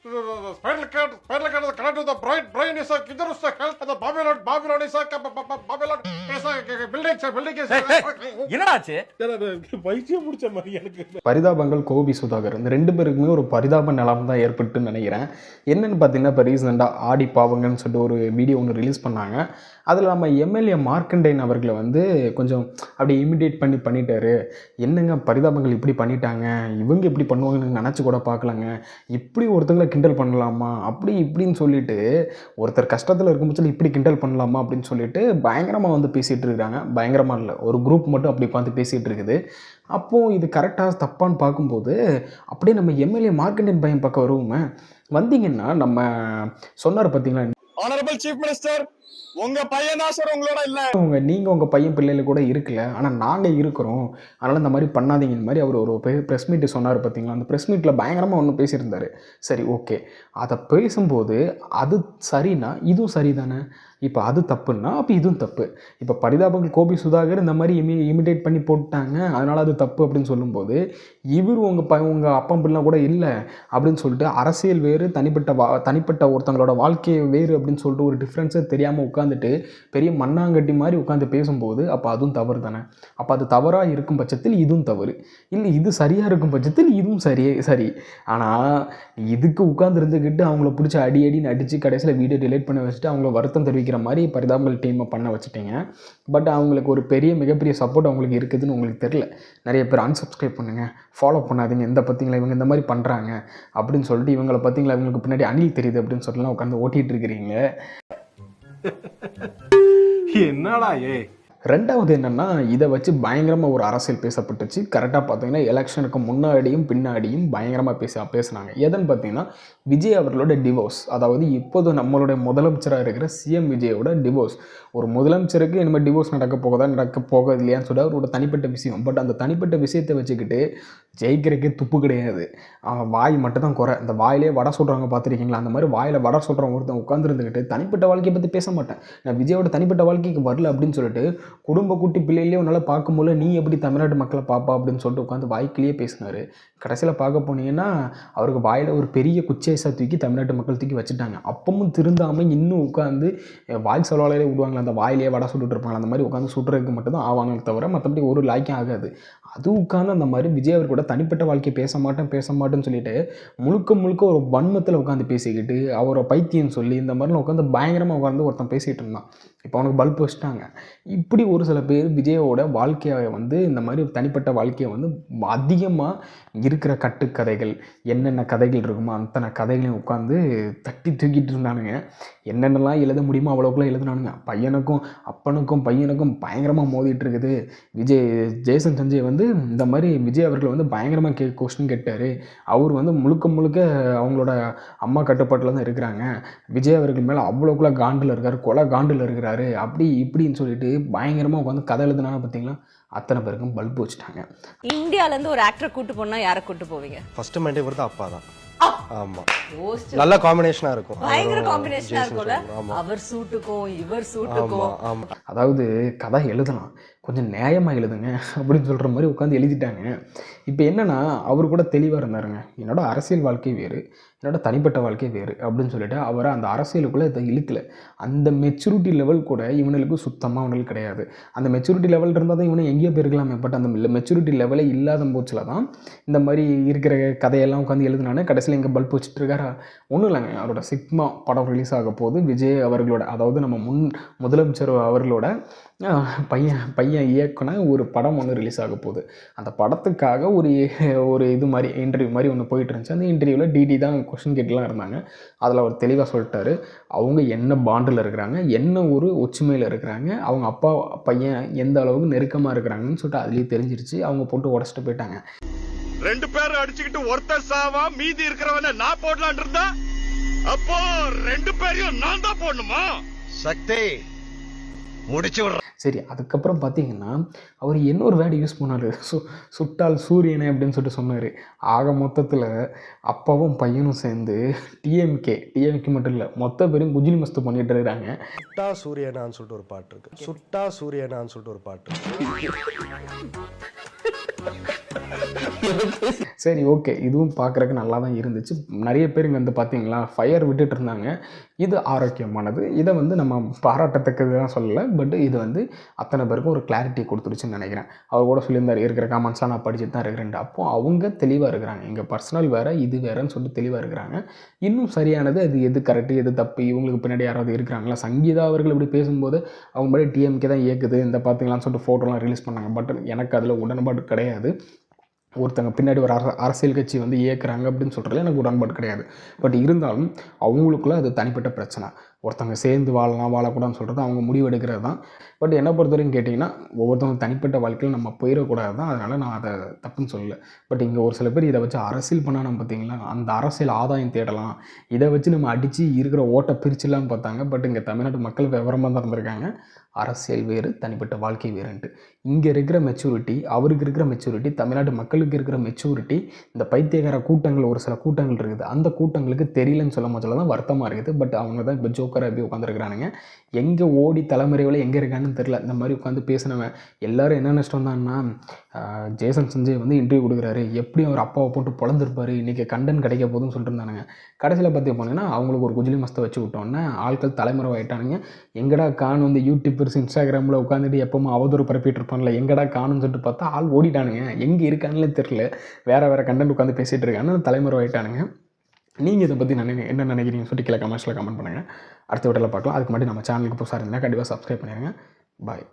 Spinal cord, the connect to the brain is a kidder is a health, and the Babylon is a Babylon is a building is என்னடாச்சு? பைத்தியம் பிடிச்ச மாதிரி எனக்கு. பரிதாபங்கள் கோபி சுதாகர் இந்த ரெண்டு பேருக்குமே ஒரு பரிதாப நிலம் தான் ஏற்பட்டுன்னு நினைக்கிறேன். என்னென்னு பார்த்தீங்கன்னா, இப்போ ரீசெண்டாக ஆடி பாவங்கன்னு சொல்லிட்டு ஒரு வீடியோ ஒன்று ரிலீஸ் பண்ணாங்க. அதில் நம்ம எம்எல்ஏ மார்க்கண்டேயன் அவர்களை வந்து கொஞ்சம் அப்படி இமிடேட் பண்ணிட்டாரு. என்னங்க பரிதாபங்கள் இப்படி பண்ணிட்டாங்க, இவங்க இப்படி பண்ணுவாங்கன்னு நினச்சி கூட பார்க்கலாங்க, இப்படி ஒருத்தங்களை கிண்டல் பண்ணலாமா அப்படி இப்படின்னு சொல்லிட்டு, ஒருத்தர் கஷ்டத்தில் இருக்கும் பட்சத்தில் இப்படி கிண்டல் பண்ணலாமா அப்படின்னு சொல்லிட்டு பயங்கரமாக வந்து பேசிகிட்டு இருக்கிறாங்க. பயங்கரமாக இல்லை, ஒரு குரூப் மட்டும் அப்படி பார்த்து பேசிகிட்டு இருக்குது. அப்போது இது கரெக்டாக தப்பான்னு பார்க்கும்போது அப்படியே நம்ம எம்எல்ஏ மார்க்கண்டேயன் பையன் பக்கம் வருவோமே. வந்தீங்கன்னா நம்ம சொன்னார் பார்த்தீங்களா, ஆனரபிள் சீஃப் மினிஸ்டர், உங்க பையன் தான் சார் உங்களோட இல்ல, நீங்கள் உங்கள் பையன் பிள்ளைகள் கூட இருக்கல, ஆனால் நாங்கள் இருக்கிறோம், அதனால் இந்த மாதிரி பண்ணாதீங்கன்னு மாதிரி அவர் ஒரு ப்ரெஸ் மீட்டு சொன்னார் பார்த்தீங்களா. அந்த ப்ரெஸ் மீட்டில் பயங்கரமாக ஒன்று பேசியிருந்தார். சரி, ஓகே, அதை பேசும்போது அது சரின்னா இதுவும் சரி தானே. இப்போ அது தப்புன்னா அப்போ இதுவும் தப்பு. இப்போ பரிதாபங்கள் கோபி சுதாகர் இந்த மாதிரி இமிடேட் பண்ணி போட்டாங்க, அதனால் அது தப்பு அப்படின்னு சொல்லும்போது, இவர் உங்கள் அப்பா பிள்ளை கூட இல்லை அப்படின்னு சொல்லிட்டு அரசியல் வேறு, தனிப்பட்ட ஒருத்தங்களோட வாழ்க்கையை வேறு அப்படின்னு சொல்லிட்டு ஒரு டிஃப்ரென்ஸே தெரியாமல் உட்காந்துட்டு பெரிய மண்ணாங்கட்டி மாதிரி உட்காந்து பேசும்போது அப்போ அதுவும் தவறு தானே. அப்போ அது தவறாக இருக்கும் பட்சத்தில் இதுவும் தவறு, இல்லை இது சரியாக இருக்கும் பட்சத்தில் இதுவும் சரி. ஆனால் இதுக்கு உட்காந்துருந்துக்கிட்டு அவங்கள பிடிச்சி அடின்னு அடித்து கடைசியில் வீடியோ டிலீட் பண்ண வச்சுட்டு அவங்கள வருத்தம் தெரிவிக்கிற மாதிரி பரிதாபங்கள் டீமை பண்ண வச்சுட்டீங்க. பட் அவங்களுக்கு ஒரு மிகப்பெரிய சப்போர்ட் அவங்களுக்கு இருக்குதுன்னு உங்களுக்கு தெரியல. நிறைய பேர் அன்சப்ஸ்கிரைப் பண்ணுங்கள், ஃபாலோ பண்ணாதீங்க, எந்த பார்த்தீங்களா இவங்க இந்த மாதிரி பண்ணுறாங்க அப்படின்னு சொல்லிட்டு, இவங்களை பார்த்தீங்களா இவங்களுக்கு பின்னாடி அணில் தெரியுது அப்படின்னு சொல்லிட்டுலாம் உட்காந்து ஓட்டிகிட்டு இருக்கிறீங்க. என்னடா ரெண்டாவது என்னென்னா, இதை வச்சு பயங்கரமாக ஒரு அரசியல் பேசப்பட்டுச்சு. கரெக்டாக பார்த்தீங்கன்னா எலெக்ஷனுக்கு முன்னாடியும் பின்னாடியும் பயங்கரமாக பேசுனாங்க. எதுன்னு பார்த்தீங்கன்னா, விஜய் அவர்களோட டிவோர்ஸ், அதாவது இப்போது நம்மளுடைய முதலமைச்சராக இருக்கிற சிஎம் விஜயோட டிவோர்ஸ். ஒரு முதலமைச்சருக்கு இனிமேல் டிவோர்ஸ் நடக்க போகுது இல்லையான்னு சொல்லி அவரோட தனிப்பட்ட விஷயம். பட் அந்த தனிப்பட்ட விஷயத்தை வச்சுக்கிட்டு ஜெயிக்கிறதுக்கே துப்பு கிடையாது. அவன் வாய் மட்டும் தான் குறை. அந்த வாயிலே வடை சுடுறாங்க பார்த்துருக்கீங்களா, அந்த மாதிரி வாயில் வடை சுடுறவங்க ஒருத்தன் உட்காந்துருந்துக்கிட்டு தனிப்பட்ட வாழ்க்கையை பற்றி பேச மாட்டேன், நான் விஜயோட தனிப்பட்ட வாழ்க்கைக்கு வரல அப்படின்னு சொல்லிட்டு, குடும்ப குட்டி பிள்ளையிலே உன்னால் பார்க்கும்போது நீ எப்படி தமிழ்நாட்டு மக்களை பார்ப்பா அப்படின்னு சொல்லிட்டு உட்காந்து வாய்க்கிலேயே பேசினார். கடைசியில் பார்க்க போனீங்கன்னா அவருக்கு வாயில் ஒரு பெரிய குச்சேசா தூக்கி தமிழ்நாட்டு மக்கள் தூக்கி வச்சுட்டாங்க. அப்பவும் திருந்தாமல் இன்னும் உட்காந்து வாய் சொல்வாலே விடுவாங்களா, அந்த வாயிலே வடை சுட்டுட்டு இருப்பாங்க, அந்த மாதிரி உட்காந்து சுட்டுறதுக்கு மட்டும்தான் ஆவாங்களே தவிர மற்றபடி ஒரு லாய்க்கும் ஆகாது. அது உட்காந்து அந்த மாதிரி விஜய் அவர் கூட தனிப்பட்ட வாழ்க்கையை பேச மாட்டேன்னு சொல்லிட்டு முழுக்க ஒரு வன்மத்தில் உட்காந்து பேசிக்கிட்டு அவரை பைத்தியம் சொல்லி இந்த மாதிரிலாம் உட்காந்து பயங்கரமாக உட்காந்து ஒருத்தன் பேசிகிட்டு இருந்தான். இப்போ அவனுக்கு பல்ப் வச்சுட்டாங்க. இப்படி ஒரு சில பேர் விஜயோட வாழ்க்கையை வந்து இந்த மாதிரி தனிப்பட்ட வாழ்க்கையை வந்து அதிகமாக இருக்கிற கட்டுக்கதைகள், என்னென்ன கதைகள் இருக்குமோ அத்தனை கதைகளையும் உட்காந்து தட்டி தூக்கிட்டு இருந்தானுங்க. என்னென்னலாம் எழுத முடியுமோ அவ்வளோக்குலாம் எழுதுனானுங்க. அப்பனுக்கும் பையனுக்கும் பயங்கரமாக மோதிட்டு இருக்குது. ஜேசன் சஞ்சய் வந்து இந்த மாதிரி விஜய் அவர்கள் வந்து பயங்கரமாக கொஸ்டின் கேட்டார். அவர் வந்து முழுக்க அவங்களோட அம்மா கட்டுப்பாட்டில் தான் இருக்கிறாங்க, விஜய் அவர்கள் மேலே அவ்வளோக்குள்ள காண்டில் இருக்கார், கொலை காண்டில் இருக்கிறாரு, அப்படி இப்படின்னு சொல்லிட்டு பயங்கரமாக உட்காந்து கதை எழுதுனாங்க. பார்த்தீங்களா, அத்தனை பேருக்கும் பல்ப் வச்சுட்டாங்க. இந்தியாவிலேருந்து ஒரு ஆக்டரை கூட்டு போனா யாரை கூட்டு போவீங்க? ஃபர்ஸ்ட் மைண்டே வருது அப்பா தான். ஆமா, நல்ல காம்பினேஷனா இருக்கும், பயங்கர காம்பினேஷனா இருக்கும்ல, அவர் சூட்டுக்கும் இவர் சூட்டுக்கும். அதாவது கதை எழுதலாம், கொஞ்சம் நியாயமாக எழுதுங்க அப்படின்னு சொல்கிற மாதிரி உட்காந்து எழுதிட்டாங்க. இப்போ என்னென்னா, அவர் கூட தெளிவாக இருந்தாருங்க, என்னோட அரசியல் வாழ்க்கை வேறு, என்னோட தனிப்பட்ட வாழ்க்கை வேறு அப்படின்னு சொல்லிட்டு அவரை அந்த அரசியலுக்குள்ளே இதை இழுக்கலை. அந்த மெச்சூரிட்டி லெவல் கூட இவனுக்கு சுத்தமாக அவனுக்கு கிடையாது. அந்த மெச்சூரிட்டி லெவல் இருந்தால் தான் இவனை எங்கேயோ போயிருக்கலாமே. பட் அந்த மெச்சூரிட்டி லெவலே இல்லாத போச்சில் தான் இந்த மாதிரி இருக்கிற கதையெல்லாம் உட்காந்து எழுதுனானே. கடைசியில் இங்கே பல்ப் வச்சுட்டு இருக்காரா? ஒன்றும் இல்லைங்க, அவரோட சிக்மா படம் ரிலீஸ் ஆக போது விஜய் அவர்களோட, அதாவது நம்ம முதலமைச்சர் அவர்களோட பையன் இயக்குன ஒரு படம் ஒன்று ரிலீஸ் ஆக போகுது. அந்த படத்துக்காக ஒரு இது மாதிரி இன்டர்வியூ மாதிரி ஒன்று போயிட்டு இருந்துச்சு. அந்த இன்டர்வியூவில் டிடி தான் கொஸ்டின் கேட்டுலாம் இருந்தாங்க. அதில் அவர் தெளிவாக சொல்லிட்டாரு, அவங்க என்ன பாண்டில் இருக்கிறாங்க, என்ன ஒரு ஒற்றுமையில் இருக்கிறாங்க, அவங்க அப்பா பையன் எந்த அளவுக்கு நெருக்கமாக இருக்கிறாங்கன்னு சொல்லிட்டு அதுலேயே தெரிஞ்சிருச்சு. அவங்க போட்டு உடச்சிட்டு போயிட்டாங்க. ரெண்டு பேரும் அடிச்சுக்கிட்டு ஒருத்தர் சாவா மீதி இருக்கிறவன நான் போடலான் இருந்தா அப்போ ரெண்டு பேரையும் நான் தான் போடணுமா? சக்தி முடிச்சு விடுற. சரி, அதுக்கப்புறம் பார்த்தீங்கன்னா அவர் இன்னொரு வேர்டு யூஸ் பண்ணார், சுட்டால் சூரியனை அப்படின்னு சொல்லிட்டு சொன்னார். ஆக மொத்தத்தில் அப்பாவும் பையனும் சேர்ந்து டிஎம்கே மட்டும் இல்லை மொத்த பேரும் குஜிலி மஸ்து பண்ணிட்டு இருக்கிறாங்க. சுட்டா சூரியனான்னு சொல்லிட்டு ஒரு பாட்டு இருக்கு, சுட்டா சூரியனான்னு சொல்லிட்டு ஒரு பாட்டு இருக்கு. சரி ஓகே, இதுவும் பார்க்குறக்கு நல்லா தான் இருந்துச்சு. நிறைய பேர் இங்கே வந்து பார்த்தீங்களா ஃபயர் விட்டுட்டு இருந்தாங்க. இது ஆரோக்கியமானது. இதை வந்து நம்ம பாராட்டத்தக்கது தான் சொல்லலை. பட் இது வந்து அத்தனை பேருக்கும் ஒரு கிளாரிட்டி கொடுத்துருச்சுன்னு நினைக்கிறேன். அவர் கூட சொல்லியிருந்தார், இருக்கிற காமெண்ட்ஸ்லாம் நான் படிச்சுட்டு தான் இருக்கிறேன். அப்போது அவங்க தெளிவாக இருக்கிறாங்க. எங்கள் பர்சனல் வேறு, இது வேறுன்னு சொல்லிட்டு தெளிவாக இருக்கிறாங்க. இன்னும் சரியானது அது எது கரெக்டு எது தப்பு, இவங்களுக்கு பின்னாடி யாராவது இருக்கிறாங்களா. சங்கீதா அவர்கள் இப்படி பேசும்போது அவங்க முன்னாடி டிஎம்கே தான் இயக்குது இந்த பார்த்தீங்களான்னு சொல்லிட்டு ஃபோட்டோலாம் ரிலீஸ் பண்ணாங்க. பட் எனக்கு அதில் உடன்பாடு கிடையாது. ஒருத்தங்க பின்னாடி ஒரு அரசியல் கட்சி வந்து இயக்குறாங்க அப்படின்னு சொல்கிறதுல எனக்கு உடன்பாடு கிடையாது. பட் இருந்தாலும் அவங்களுக்குள்ள அது தனிப்பட்ட பிரச்சனை. ஒருத்தவங்க சேர்ந்து வாழலாம் வாழக்கூடாதுன்னு சொல்கிறது அவங்க முடிவு எடுக்கிறது தான். பட் என்னை பொறுத்த வரைக்கும் கேட்டிங்கன்னா ஒவ்வொருத்தவங்க தனிப்பட்ட வாழ்க்கையில் நம்ம போயிடக்கூடாது தான். அதனால் நான் அதை தப்புன்னு சொல்லலை. பட் இங்கே ஒரு சில பேர் இதை வச்சு அரசியல் பண்ணால் பார்த்தீங்களா, அந்த அரசியல் ஆதாயம் தேடலாம், இதை வச்சு நம்ம அடித்து இருக்கிற ஓட்டை பிரிச்சிடலான்னு பார்த்தாங்க. பட் இங்கே தமிழ்நாட்டு மக்கள் விவரமாக தான் இருந்திருக்காங்க. அரசியல் வேறு, தனிப்பட்ட வாழ்க்கை வேறுன்ட்டு. இங்கே இருக்கிற மெச்சூரிட்டி, அவருக்கு இருக்கிற மெச்சூரிட்டி, தமிழ்நாட்டு மக்களுக்கு இருக்கிற மெச்சூரிட்டி, இந்த பைத்தியகார கூட்டங்கள் ஒரு சில கூட்டங்கள் இருக்குது, அந்த கூட்டங்களுக்கு தெரியலன்னு சொல்ல தான் வருத்தமாக இருக்குது. பட் அவங்க தான் இப்போ ஜோக்கராக போய் உட்காந்துருக்குறானுங்க. எங்கே ஓடி தலைமுறைவில் எங்கே இருக்கான்னு தெரில. இந்த மாதிரி உட்காந்து பேசினவன் எல்லோரும் என்ன நஷ்டம் வந்தான்னா, ஜேசன் சஞ்சய் வந்து இன்டர்வியூ கொடுக்குறாரு, எப்படி அவர் அப்பாவை போட்டு பொழந்திருப்பார், இன்றைக்கி கண்டன் கிடைக்க போதுன்னு சொல்லிட்டு இருந்தானுங்க. கடைசியில் பார்த்து போனீங்கன்னா அவங்களுக்கு ஒரு குஜிலி மஸ்தை வச்சு விட்டோன்னே ஆட்கள் தலைமுறை ஆகிட்டானுங்க. எங்கடா கான் வந்து யூடியூபர்ஸ் இன்ஸ்டாகிராமில் உட்காந்துட்டு எப்போவுமே அவதூறு பரப்பிட்டு இருப்பான்ல, எங்கடா காணுன்னு சொல்லிட்டு பார்த்தா ஆள் ஓடிட்டானுங்க. எங்கே இருக்கானுலே தெரில, வேறு கண்டென்ட் உட்காந்து பேசிகிட்டு இருக்கான்னு தலைமுறை ஆகிட்டானுங்க. நீங்கள் இதை பற்றி என்ன நினைக்கிறீங்கன்னு சொல்லிட்டு கீழே கமெண்ட்ஸில் கமெண்ட் பண்ணுங்கள். அடுத்த வீடியோவில் பார்க்கலாம். அதுக்கு முன்னாடி நம்ம சேனலுக்கு புதுசாக இருந்தீங்கன்னா கண்டிப்பாக சப்ஸ்கிரைப் பண்ணிடுங்க. பாய்.